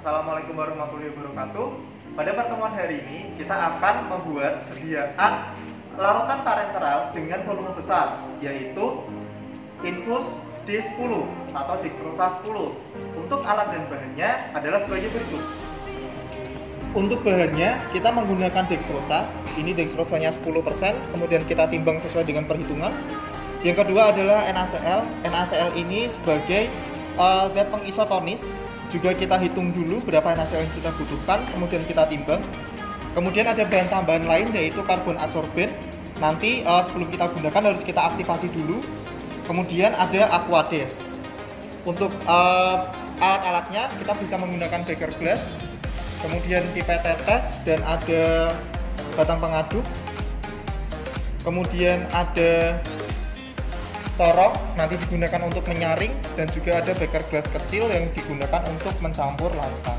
Assalamualaikum warahmatullahi wabarakatuh. Pada pertemuan hari ini kita akan membuat sediaan larutan parenteral dengan volume besar, yaitu infus D10 atau dextrosa 10. Untuk alat dan bahannya adalah sebagai berikut. Untuk bahannya kita menggunakan dextrosa. Ini dextrosanya 10%, kemudian kita timbang sesuai dengan perhitungan. Yang kedua adalah NaCl. NaCl ini sebagai zat pengisotonis, juga kita hitung dulu berapa NaCl yang kita butuhkan, kemudian kita timbang. Kemudian ada bahan tambahan lain yaitu karbon adsorben. Nanti sebelum kita gunakan harus kita aktifasi dulu. Kemudian ada aquades. Untuk alat-alatnya kita bisa menggunakan beker glass, kemudian pipet tetes, dan ada batang pengaduk. Kemudian ada corong, nanti digunakan untuk menyaring, dan juga ada beker glass kecil yang digunakan untuk mencampur larutan.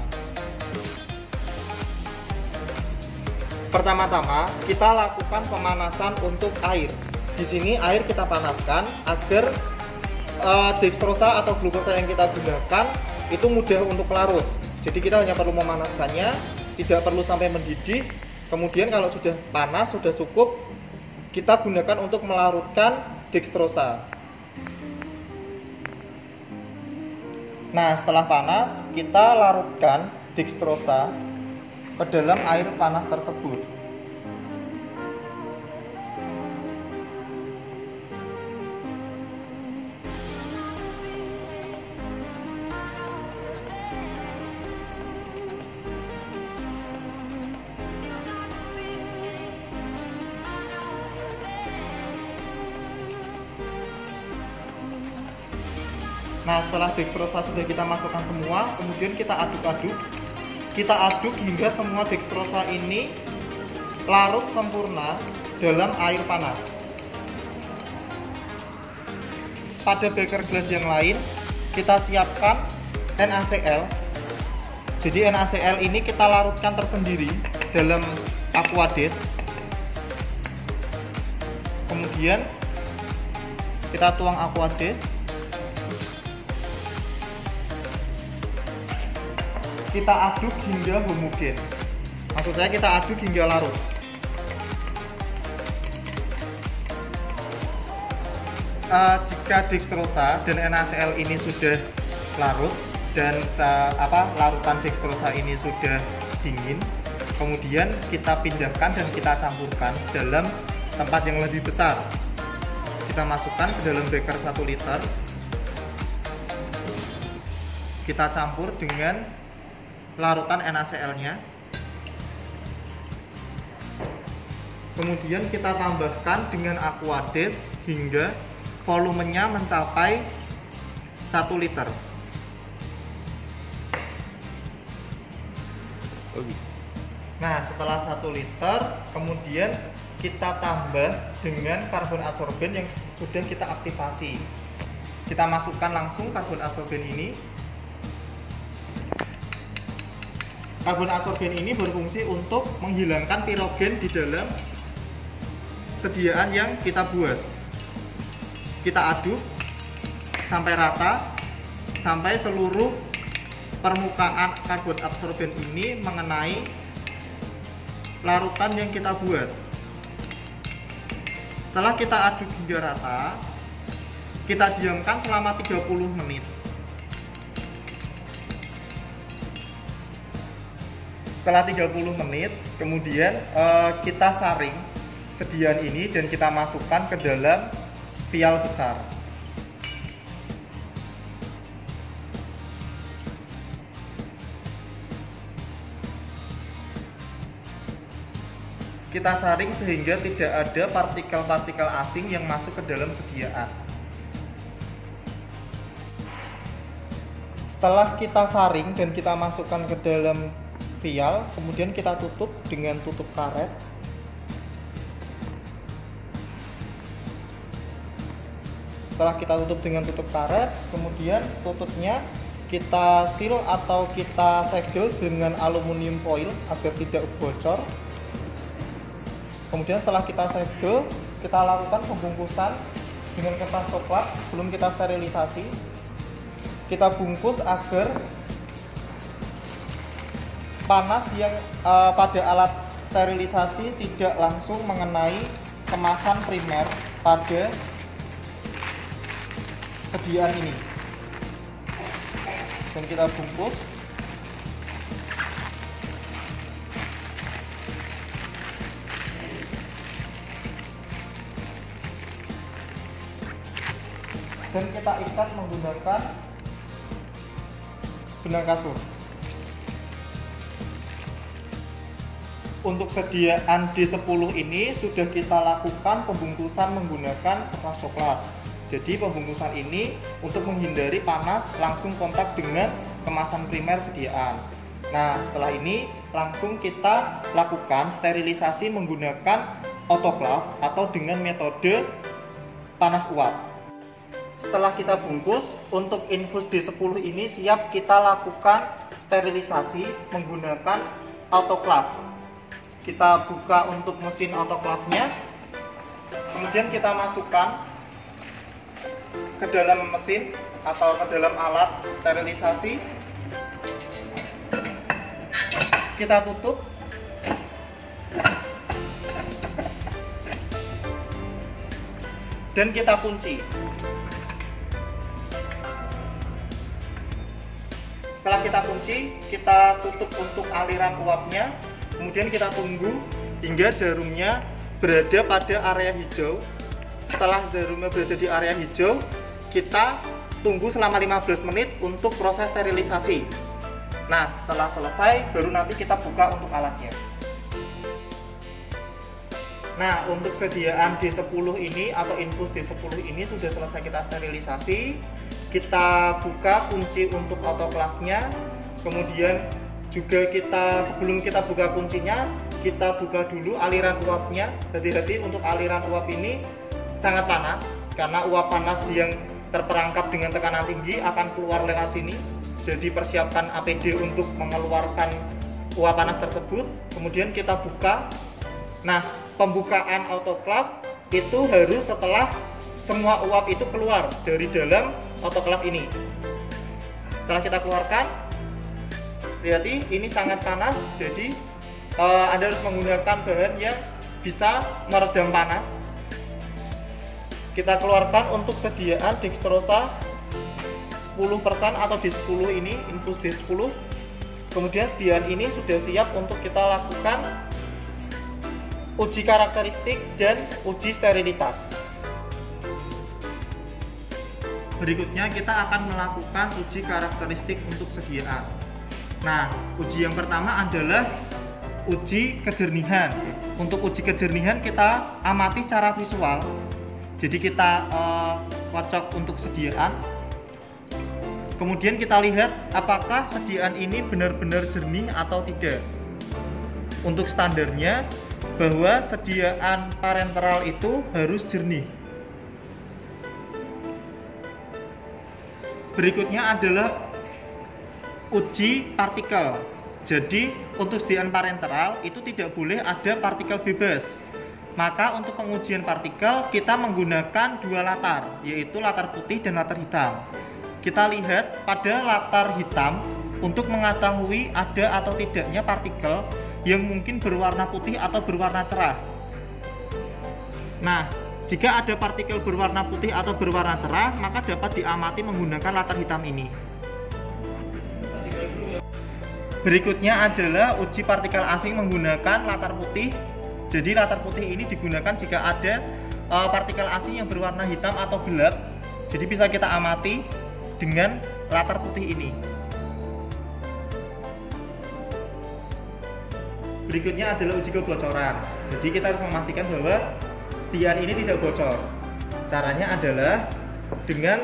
Pertama-tama kita lakukan pemanasan untuk air. Di sini air kita panaskan agar dextrosa atau glukosa yang kita gunakan itu mudah untuk larut. Jadi kita hanya perlu memanaskannya, tidak perlu sampai mendidih. Kemudian kalau sudah panas, sudah cukup, kita gunakan untuk melarutkan dextrosa. Nah, setelah panas, kita larutkan dextrosa ke dalam air panas tersebut. Nah, setelah dextrosa sudah kita masukkan semua, kemudian kita aduk-aduk. Kita aduk hingga semua dextrosa ini larut sempurna dalam air panas. Pada beker glass yang lain, kita siapkan NaCl. Jadi NaCl ini kita larutkan tersendiri dalam aquades. Kemudian kita tuang aquades. Kita aduk hingga homogen. Maksud saya kita aduk hingga larut. Jika dextrosa dan NaCl ini sudah larut dan larutan dextrosa ini sudah dingin, kemudian kita pindahkan dan kita campurkan dalam tempat yang lebih besar. Kita masukkan ke dalam beker 1 liter. Kita campur dengan larutan NaCl-nya. Kemudian kita tambahkan dengan aquades hingga volumenya mencapai 1 liter. Nah, setelah 1 liter, kemudian kita tambah dengan karbon adsorben yang sudah kita aktifasi. Kita masukkan langsung karbon adsorben ini. Karbon adsorben ini berfungsi untuk menghilangkan pirogen di dalam sediaan yang kita buat. Kita aduk sampai rata, sampai seluruh permukaan karbon adsorben ini mengenai larutan yang kita buat. Setelah kita aduk hingga rata, kita diamkan selama 30 menit. Setelah 30 menit, kemudian kita saring sediaan ini dan kita masukkan ke dalam vial besar. Kita saring sehingga tidak ada partikel-partikel asing yang masuk ke dalam sediaan. Setelah kita saring dan kita masukkan ke dalam vial, kemudian kita tutup dengan tutup karet. Setelah kita tutup dengan tutup karet, kemudian tutupnya kita seal atau kita segel dengan aluminium foil agar tidak bocor. Kemudian setelah kita segel, kita lakukan pembungkusan dengan kertas coklat sebelum kita sterilisasi. Kita bungkus agar panas yang pada alat sterilisasi tidak langsung mengenai kemasan primer pada sediaan ini. Dan kita bungkus. Dan kita ikat menggunakan benang kasur. Untuk sediaan D10 ini sudah kita lakukan pembungkusan menggunakan kertas coklat. Jadi pembungkusan ini untuk menghindari panas langsung kontak dengan kemasan primer sediaan. Nah, setelah ini langsung kita lakukan sterilisasi menggunakan autoclave atau dengan metode panas uap. Setelah kita bungkus, untuk infus D10 ini siap kita lakukan sterilisasi menggunakan autoclave. Kita buka untuk mesin autoclave-nya, kemudian kita masukkan ke dalam mesin atau ke dalam alat sterilisasi. Kita tutup. Dan kita kunci. Setelah kita kunci, kita tutup untuk aliran uapnya. Kemudian kita tunggu hingga jarumnya berada pada area hijau. Setelah jarumnya berada di area hijau, kita tunggu selama 15 menit untuk proses sterilisasi. Nah, setelah selesai, baru nanti kita buka untuk alatnya. Nah, untuk sediaan D10 ini atau infus D10 ini sudah selesai kita sterilisasi. Kita buka kunci untuk autoclave-nya, kemudian juga sebelum kita buka kuncinya, kita buka dulu aliran uapnya. Hati-hati, untuk aliran uap ini sangat panas karena uap panas yang terperangkap dengan tekanan tinggi akan keluar lewat sini. Jadi persiapkan APD untuk mengeluarkan uap panas tersebut. Kemudian kita buka. Nah, pembukaan autoclave itu harus setelah semua uap itu keluar dari dalam autoclave ini. Setelah kita keluarkan, hati-hati, ini sangat panas, jadi Anda harus menggunakan bahan yang bisa meredam panas. Kita keluarkan untuk sediaan dextrosa 10% atau D10 ini, infus D10. Kemudian sediaan ini sudah siap untuk kita lakukan uji karakteristik dan uji sterilitas. Berikutnya kita akan melakukan uji karakteristik untuk sediaan. Nah, uji yang pertama adalah uji kejernihan. Untuk uji kejernihan kita amati secara visual. Jadi kita kocok untuk sediaan. Kemudian kita lihat apakah sediaan ini benar-benar jernih atau tidak. Untuk standarnya bahwa sediaan parenteral itu harus jernih. Berikutnya adalah uji partikel. Jadi untuk sediaan parenteral itu tidak boleh ada partikel bebas. Maka untuk pengujian partikel kita menggunakan dua latar, yaitu latar putih dan latar hitam. Kita lihat pada latar hitam untuk mengetahui ada atau tidaknya partikel yang mungkin berwarna putih atau berwarna cerah. Nah, jika ada partikel berwarna putih atau berwarna cerah, maka dapat diamati menggunakan latar hitam ini. Berikutnya adalah uji partikel asing menggunakan latar putih. Jadi latar putih ini digunakan jika ada partikel asing yang berwarna hitam atau gelap. Jadi bisa kita amati dengan latar putih ini. Berikutnya adalah uji kebocoran. Jadi kita harus memastikan bahwa sediaan ini tidak bocor. Caranya adalah dengan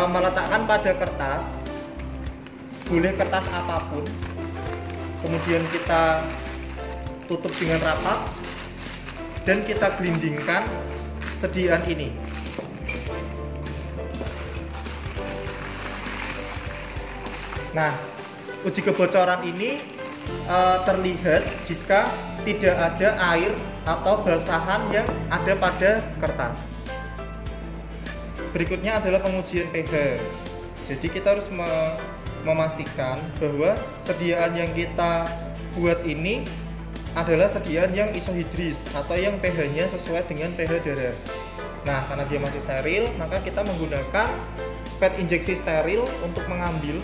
meletakkan pada kertas, boleh kertas apapun, kemudian kita tutup dengan rapat dan kita gelindingkan sediaan ini. Nah, uji kebocoran ini terlihat jika tidak ada air atau basahan yang ada pada kertas. Berikutnya adalah pengujian pH. Jadi kita harus memastikan bahwa sediaan yang kita buat ini adalah sediaan yang isohidris atau yang pH-nya sesuai dengan pH darah. Nah, karena dia masih steril, maka kita menggunakan spet injeksi steril untuk mengambil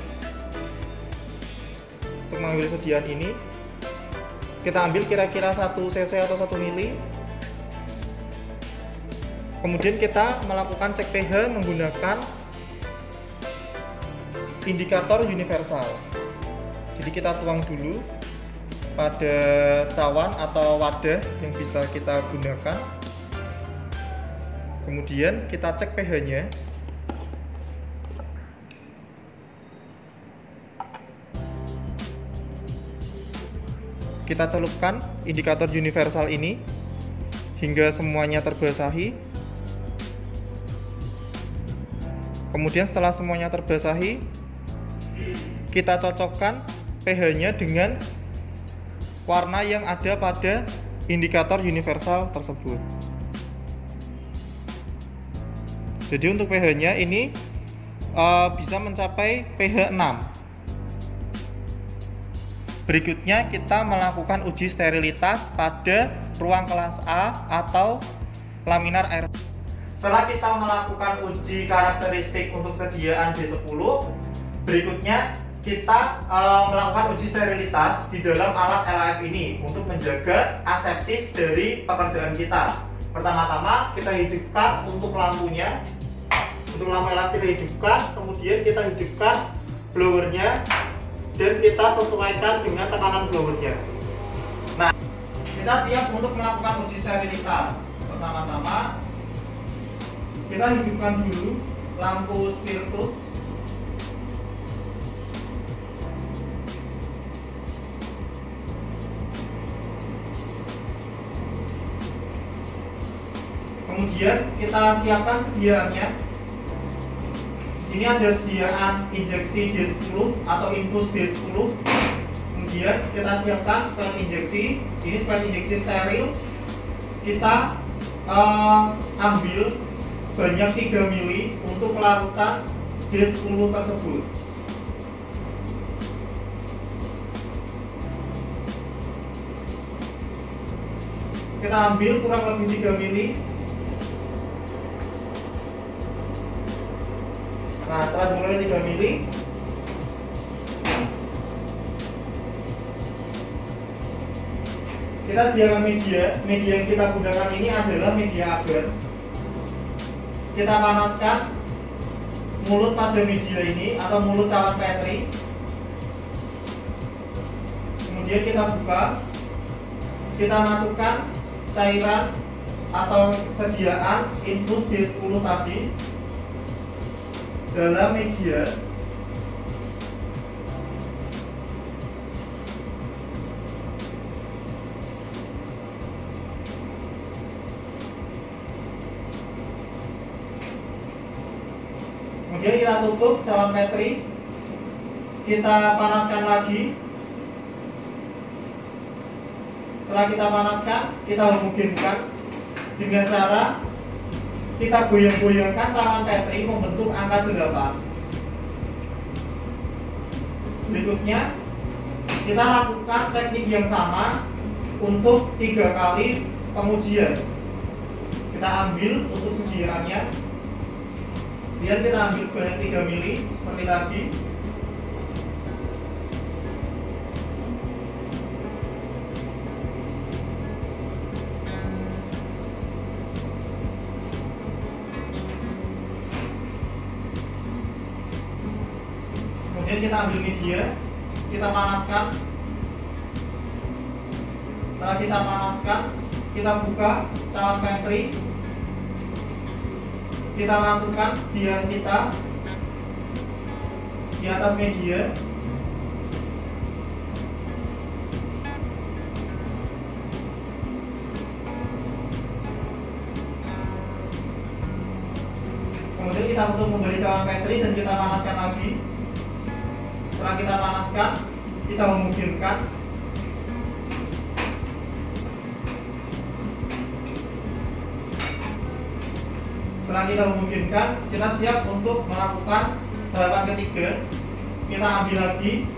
sediaan ini. Kita ambil kira-kira 1 cc atau 1 mili. Kemudian kita melakukan cek pH menggunakan indikator universal. Jadi kita tuang dulu pada cawan atau wadah yang bisa kita gunakan. Kemudian kita cek pH-nya. Kita celupkan indikator universal ini hingga semuanya terbasahi. Kemudian setelah semuanya terbasahi, kita cocokkan pH-nya dengan warna yang ada pada indikator universal tersebut. Jadi untuk pH-nya ini bisa mencapai pH 6. Berikutnya kita melakukan uji sterilitas pada ruang kelas A atau laminar air. Setelah kita melakukan uji karakteristik untuk sediaan D10, berikutnya kita melakukan uji sterilitas di dalam alat LAF ini untuk menjaga aseptis dari pekerjaan kita. Pertama-tama kita hidupkan untuk lampunya. Untuk lampu LAF kita hidupkan, kemudian kita hidupkan blowernya dan kita sesuaikan dengan tekanan blowernya. Nah, kita siap untuk melakukan uji sterilitas. Pertama-tama kita hidupkan dulu lampu spiritus. Kemudian kita siapkan sediaannya. Di sini ada sediaan injeksi D10 atau infus D10. Kemudian kita siapkan spet injeksi. Ini spet injeksi steril. Kita ambil sebanyak 3 mili untuk pelarutan D10 tersebut. Kita ambil kurang lebih 3 mili. Nah, setelah dimulai 3 mili, kita sediakan media. Media yang kita gunakan ini adalah media agar. Kita panaskan mulut pada media ini atau mulut cawan Petri. Kemudian kita buka. Kita masukkan cairan atau sediaan infus D10 tadi dalam media. Kemudian kita tutup cawan Petri. Kita panaskan lagi. Setelah kita panaskan, kita homogenkan dengan cara kita goyang-goyangkan cawan Petri membentuk angka 8. Berikutnya kita lakukan teknik yang sama untuk 3 kali pengujian. Kita ambil untuk sediaannya. Kemudian kita ambil sebanyak 3 mili seperti tadi. Kemudian kita ambil media, kita panaskan. Setelah kita panaskan, kita buka cawan Petri. Kita masukkan sediaan kita di atas media. Kemudian kita tutup kembali cawan Petri dan kita panaskan lagi. Setelah kita panaskan, kita homogenkan. Setelah kita homogenkan, kita siap untuk melakukan tahapan ketiga. Kita ambil lagi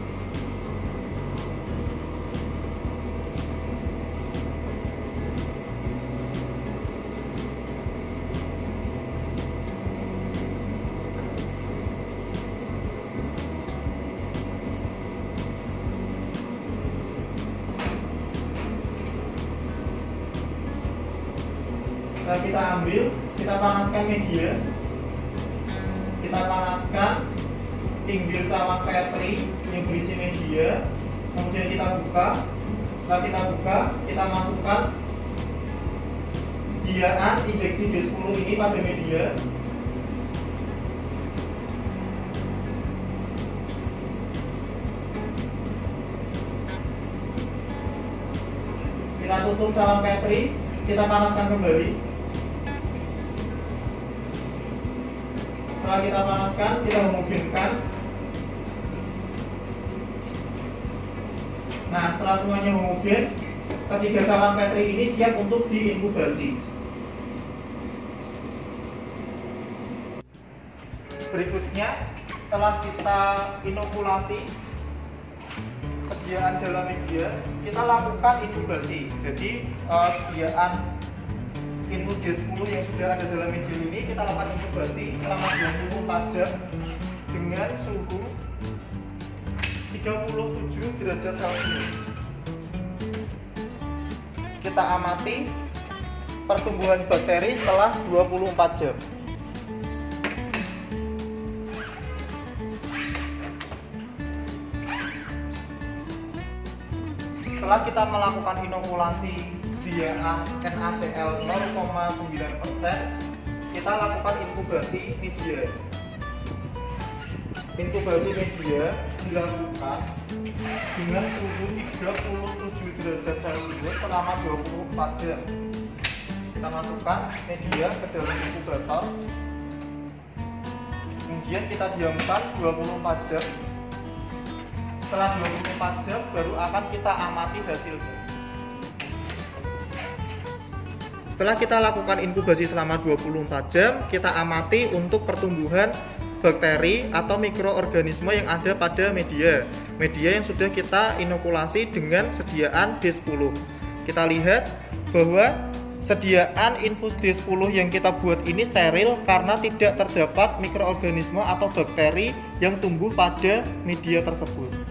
Setelah kita ambil, kita panaskan media. Kita panaskan pinggir cawan Petri yang berisi media. Kemudian kita buka. Setelah kita buka, kita masukkan sediaan injeksi D10 ini pada media. Kita tutup cawan Petri, kita panaskan kembali. Setelah kita panaskan, kita homogenkan. Nah, setelah semuanya homogen, ketiga cawan Petri ini siap untuk diinkubasi. Berikutnya, setelah kita inokulasi sediaan dalam media, kita lakukan inkubasi. Jadi sediaan infus D10 yang sudah ada dalam media ini kita lakukan inkubasi selama 24 jam dengan suhu 37 derajat Celcius. Kita amati pertumbuhan bakteri setelah 24 jam. Setelah kita melakukan inokulasi sediaan NaCl 0,9%, kita lakukan inkubasi media. Inkubasi media dilakukan dengan suhu 37 derajat Celcius selama 24 jam. Kita masukkan media ke dalam inkubator. Kemudian kita diamkan 24 jam. Setelah 24 jam baru akan kita amati hasilnya. Setelah kita lakukan inkubasi selama 24 jam, kita amati untuk pertumbuhan bakteri atau mikroorganisme yang ada pada media yang sudah kita inokulasi dengan sediaan D10. Kita lihat bahwa sediaan infus D10 yang kita buat ini steril karena tidak terdapat mikroorganisme atau bakteri yang tumbuh pada media tersebut.